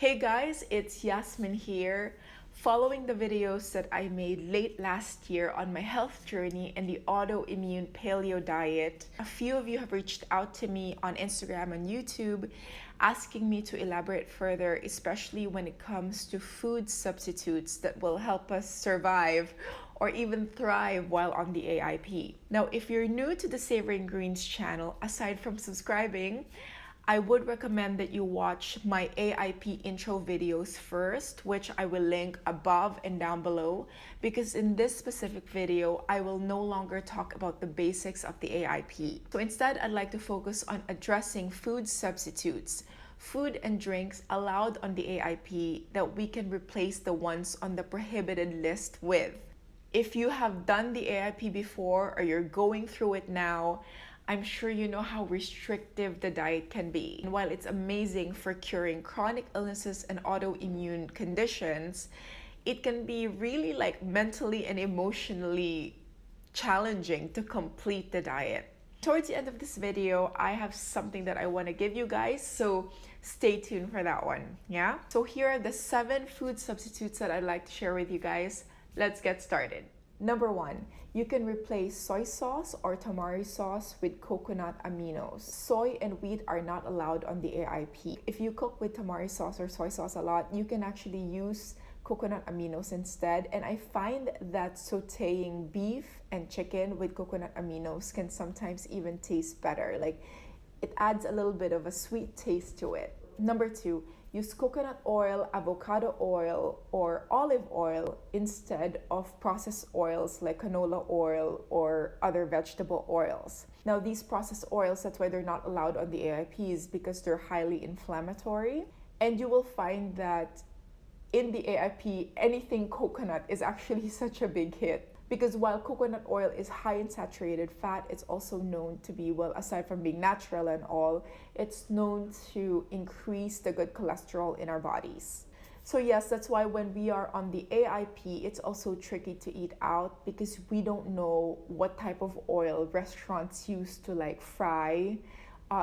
Hey guys, it's Yasmin here. Following the videos that I made late last year on my health journey and the Autoimmune Paleo Diet, a few of you have reached out to me on Instagram and YouTube asking me to elaborate further, especially when it comes to food substitutes that will help us survive or even thrive while on the AIP. Now, if you're new to the Savoring Greens channel, aside from subscribing, I would recommend that you watch my AIP intro videos first, which I will link above and down below, because in this specific video, I will no longer talk about the basics of the AIP. So instead, I'd like to focus on addressing food substitutes, food and drinks allowed on the AIP that we can replace the ones on the prohibited list with. If you have done the AIP before or you're going through it now, I'm sure you know how restrictive the diet can be. And while it's amazing for curing chronic illnesses and autoimmune conditions, it can be really mentally and emotionally challenging to complete the diet. Towards the end of this video, I have something that I want to give you guys, so stay tuned for that one, yeah? So here are the 7 food substitutes that I'd like to share with you guys. Let's get started. Number 1, you can replace soy sauce or tamari sauce with coconut aminos. Soy and wheat are not allowed on the AIP. If you cook with tamari sauce or soy sauce a lot, you can actually use coconut aminos instead. And I find that sauteing beef and chicken with coconut aminos can sometimes even taste better. It adds a little bit of a sweet taste to it. Number 2, use coconut oil, avocado oil, or olive oil instead of processed oils like canola oil or other vegetable oils. Now, these processed oils, that's why they're not allowed on the AIPs, because they're highly inflammatory. And you will find that in the AIP, anything coconut is actually such a big hit. Because while coconut oil is high in saturated fat, it's also known to be, well, aside from being natural and all, it's known to increase the good cholesterol in our bodies. So yes, that's why when we are on the AIP, it's also tricky to eat out because we don't know what type of oil restaurants use to fry,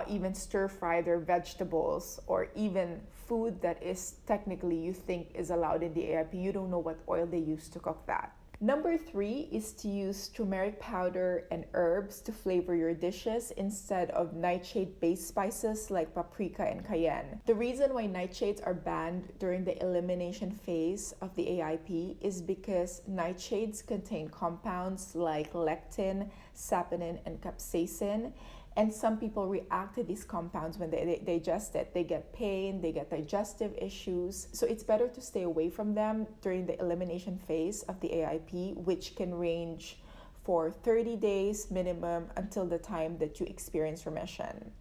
even stir fry their vegetables, or even food that is technically you think is allowed in the AIP. You don't know what oil they use to cook that. Number 3 is to use turmeric powder and herbs to flavor your dishes instead of nightshade-based spices like paprika and cayenne. The reason why nightshades are banned during the elimination phase of the AIP is because nightshades contain compounds like lectin, saponin, and capsaicin. And some people react to these compounds when they digest it. They get pain, they get digestive issues. So it's better to stay away from them during the elimination phase of the AIP, which can range for 30 days minimum until the time that you experience remission.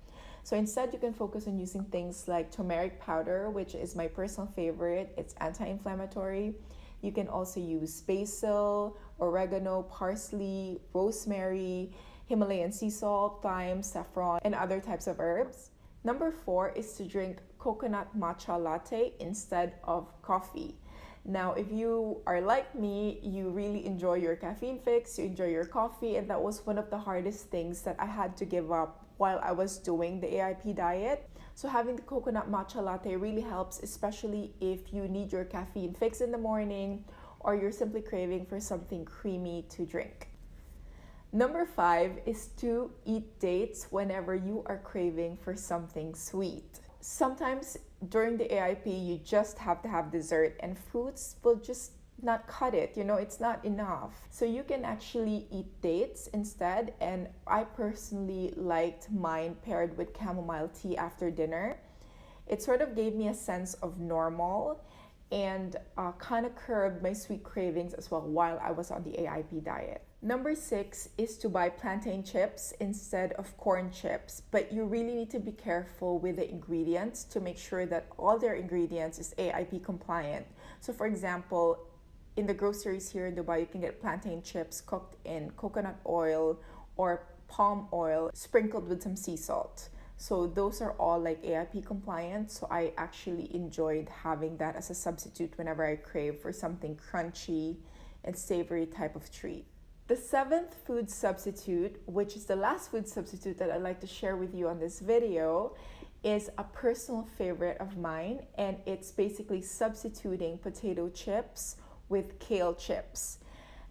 So instead, you can focus on using things like turmeric powder, which is my personal favorite. It's anti-inflammatory. You can also use basil, oregano, parsley, rosemary, Himalayan sea salt, thyme, saffron, and other types of herbs. Number 4 is to drink coconut matcha latte instead of coffee. Now, if you are like me, you really enjoy your caffeine fix, you enjoy your coffee, and that was one of the hardest things that I had to give up while I was doing the AIP diet. So having the coconut matcha latte really helps, especially if you need your caffeine fix in the morning or you're simply craving for something creamy to drink. Number 5 is to eat dates whenever you are craving for something sweet. Sometimes during the AIP, you just have to have dessert, and fruits will just not cut it. It's not enough. So you can actually eat dates instead, and I personally liked mine paired with chamomile tea after dinner. It sort of gave me a sense of normal and kind of curbed my sweet cravings as well while I was on the AIP diet. Number 6 is to buy plantain chips instead of corn chips, but you really need to be careful with the ingredients to make sure that all their ingredients is AIP compliant. So for example, in the groceries here in Dubai, you can get plantain chips cooked in coconut oil or palm oil sprinkled with some sea salt. So those are all AIP compliant. So I actually enjoyed having that as a substitute whenever I crave for something crunchy and savory type of treat. The 7th food substitute, which is the last food substitute that I'd like to share with you on this video, is a personal favorite of mine, and it's basically substituting potato chips with kale chips.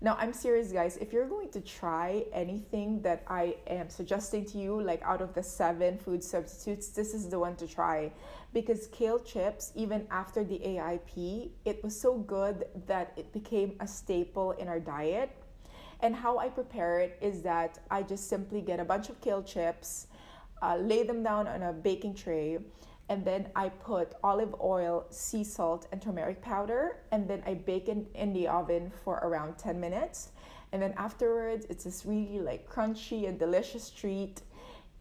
Now, I'm serious, guys. If you're going to try anything that I am suggesting to you, like out of the 7 food substitutes, this is the one to try. Because kale chips, even after the AIP, it was so good that it became a staple in our diet. And how I prepare it is that I just simply get a bunch of kale chips, lay them down on a baking tray, and then I put olive oil, sea salt, and turmeric powder, and then I bake it in the oven for around 10 minutes. And then afterwards, it's this really like crunchy and delicious treat,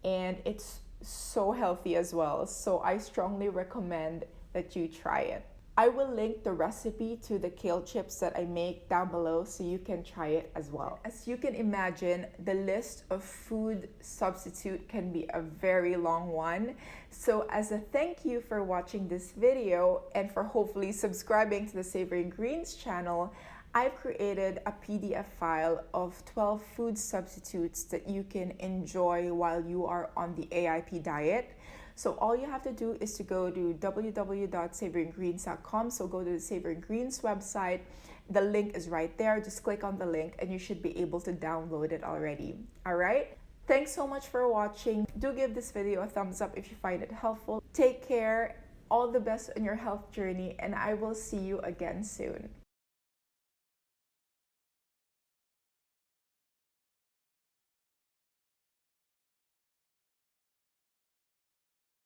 and it's so healthy as well. So I strongly recommend that you try it. I will link the recipe to the kale chips that I make down below so you can try it as well. As you can imagine, the list of food substitute can be a very long one. So as a thank you for watching this video and for hopefully subscribing to the Savoring Greens channel, I've created a PDF file of 12 food substitutes that you can enjoy while you are on the AIP diet. So all you have to do is to go to www.savoringgreens.com. So go to the Savoring Greens website. The link is right there. Just click on the link and you should be able to download it already. All right? Thanks so much for watching. Do give this video a thumbs up if you find it helpful. Take care. All the best on your health journey, and I will see you again soon.